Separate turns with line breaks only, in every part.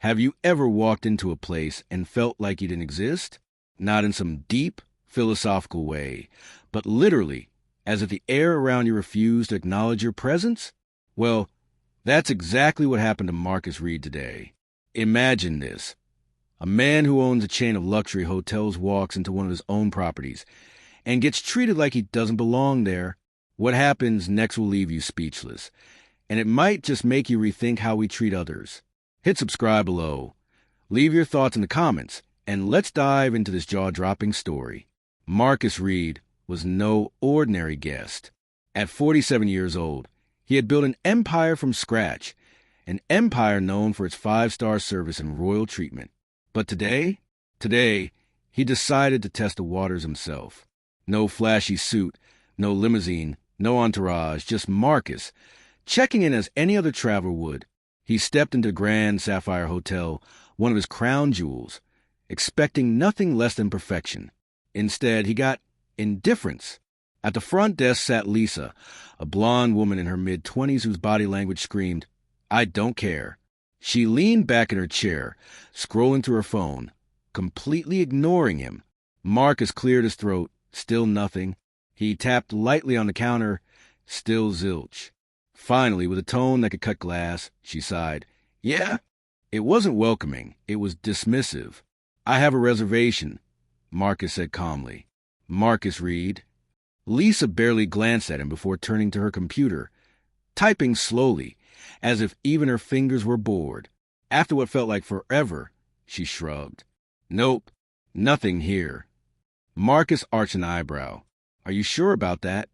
Have you ever walked into a place and felt like you didn't exist? Not in some deep, philosophical way, but literally, as if the air around you refused to acknowledge your presence? Well, that's exactly what happened to Marcus Reed today. Imagine this. A man who owns a chain of luxury hotels walks into one of his own properties and gets treated like he doesn't belong there. What happens next will leave you speechless, and it might just make you rethink how we treat others. Hit subscribe below. Leave your thoughts in the comments, and let's dive into this jaw-dropping story. Marcus Reed was no ordinary guest. At 47 years old, he had built an empire from scratch, an empire known for its 5-star service and royal treatment. But today, he decided to test the waters himself. No flashy suit, no limousine, no entourage, just Marcus, checking in as any other traveler would. He stepped into Grand Sapphire Hotel, one of his crown jewels, expecting nothing less than perfection. Instead, he got indifference. At the front desk sat Lisa, a blonde woman in her mid-20s whose body language screamed, "I don't care." She leaned back in her chair, scrolling through her phone, completely ignoring him. Marcus cleared his throat, still nothing. He tapped lightly on the counter, still zilch. Finally, with a tone that could cut glass, she sighed. "Yeah?" It wasn't welcoming. It was dismissive. "I have a reservation," Marcus said calmly. "Marcus Reed." Lisa barely glanced at him before turning to her computer, typing slowly, as if even her fingers were bored. After what felt like forever, she shrugged. "Nope, nothing here." Marcus arched an eyebrow. "Are you sure about that?"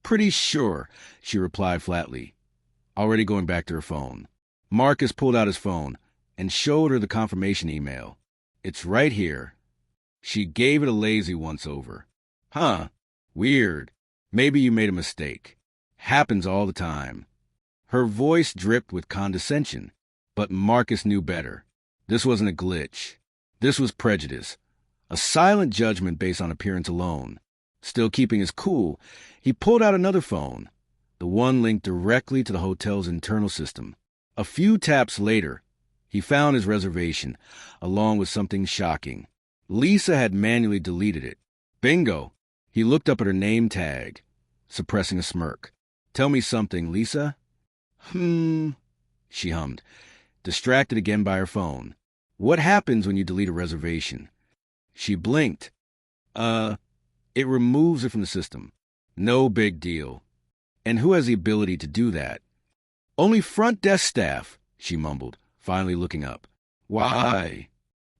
"Pretty sure," she replied flatly, already going back to her phone. Marcus pulled out his phone and showed her the confirmation email. "It's right here." She gave it a lazy once-over. "Huh, weird. Maybe you made a mistake. Happens all the time." Her voice dripped with condescension, but Marcus knew better. This wasn't a glitch. This was prejudice, a silent judgment based on appearance alone. Still keeping his cool, he pulled out another phone, the one linked directly to the hotel's internal system. A few taps later, he found his reservation, along with something shocking. Lisa had manually deleted it. Bingo! He looked up at her name tag, suppressing a smirk. "Tell me something, Lisa." She hummed, distracted again by her phone. "What happens when you delete a reservation?" She blinked. It removes it from the system. No big deal. And who has the ability to do that?" "Only front desk staff," she mumbled, finally looking up. "Why?"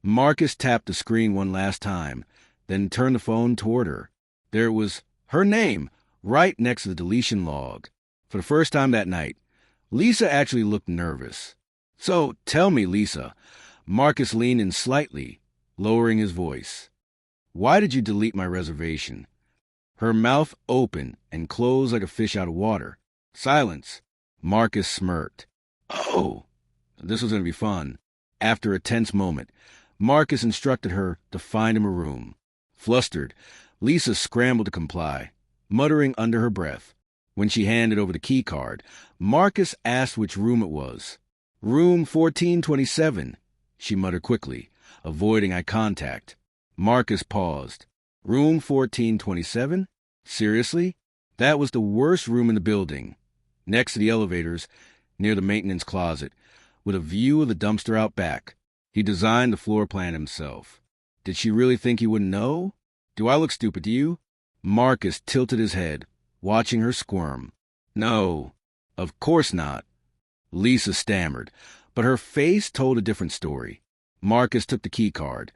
Marcus tapped the screen one last time, then turned the phone toward her. There was her name right next to the deletion log. For the first time that night, Lisa actually looked nervous. "So, tell me, Lisa." Marcus leaned in slightly, lowering his voice. "Why did you delete my reservation?" Her mouth opened and closed like a fish out of water. Silence. Marcus smirked. "Oh!" This was going to be fun. After a tense moment, Marcus instructed her to find him a room. Flustered, Lisa scrambled to comply, muttering under her breath. When she handed over the key card, Marcus asked which room it was. "Room 1427, she muttered quickly, avoiding eye contact. Marcus paused. "Room 1427? Seriously?" That was the worst room in the building, next to the elevators, near the maintenance closet, with a view of the dumpster out back. He designed the floor plan himself. Did she really think he wouldn't know? "Do I look stupid to you?" Marcus tilted his head, watching her squirm. "No, of course not." Lisa stammered, but her face told a different story. Marcus took the key card,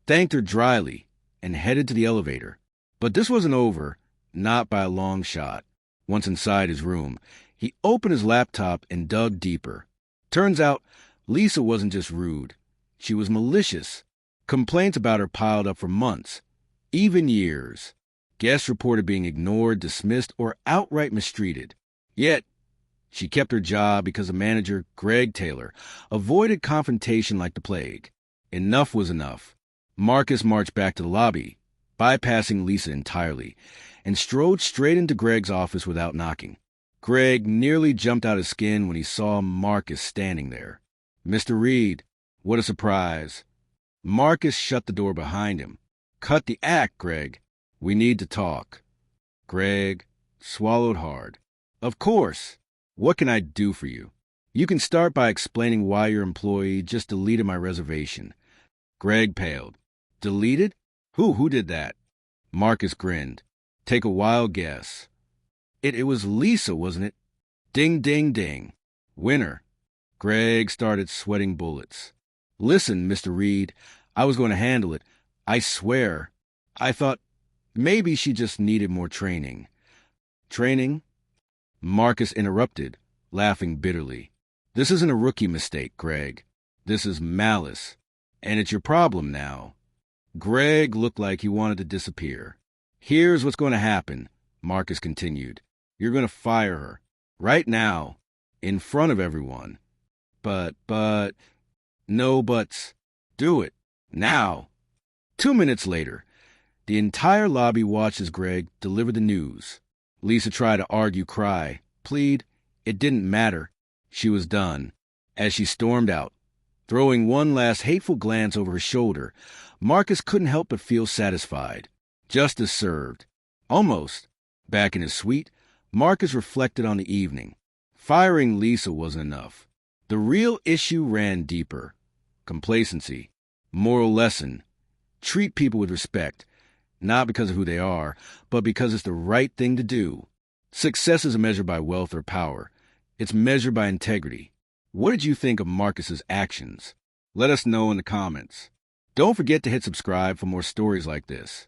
thanked her dryly, and headed to the elevator. But this wasn't over, not by a long shot. Once inside his room, he opened his laptop and dug deeper. Turns out, Lisa wasn't just rude. She was malicious. Complaints about her piled up for months, even years. Guests reported being ignored, dismissed, or outright mistreated. Yet, she kept her job because the manager, Greg Taylor, avoided confrontation like the plague. Enough was enough. Marcus marched back to the lobby, bypassing Lisa entirely, and strode straight into Greg's office without knocking. Greg nearly jumped out his skin when he saw Marcus standing there. "Mr. Reed, What a surprise. Marcus shut the door behind him. Cut the act, Greg. We need to talk. Greg swallowed hard. Of course. What can I do for you? You can start by explaining why your employee just deleted my reservation. Greg paled. Deleted? Who did that? Marcus grinned. Take a wild guess. It was Lisa, wasn't it? Ding, ding, ding. Winner. Greg started sweating bullets. Listen, Mr. Reed, I was going to handle it. I swear. I thought maybe she just needed more training. Training? Marcus interrupted, laughing bitterly. This isn't a rookie mistake, Greg. This is malice. And it's your problem now. Greg looked like he wanted to disappear. Here's what's going to happen, Marcus continued. You're going to fire her. Right now. In front of everyone. But, no buts. Do it. Now. 2 minutes later, the entire lobby watched as Greg delivered the news. Lisa tried to argue, cry, plead. It didn't matter. She was done. As she stormed out, throwing one last hateful glance over her shoulder, Marcus couldn't help but feel satisfied. Justice served. Almost. Back in his suite, Marcus reflected on the evening. Firing Lisa wasn't enough. The real issue ran deeper. Complacency. Moral lesson. Treat people with respect, not because of who they are, but because it's the right thing to do. Success isn't measured by wealth or power. It's measured by integrity. What did you think of Marcus's actions? Let us know in the comments. Don't forget to hit subscribe for more stories like this.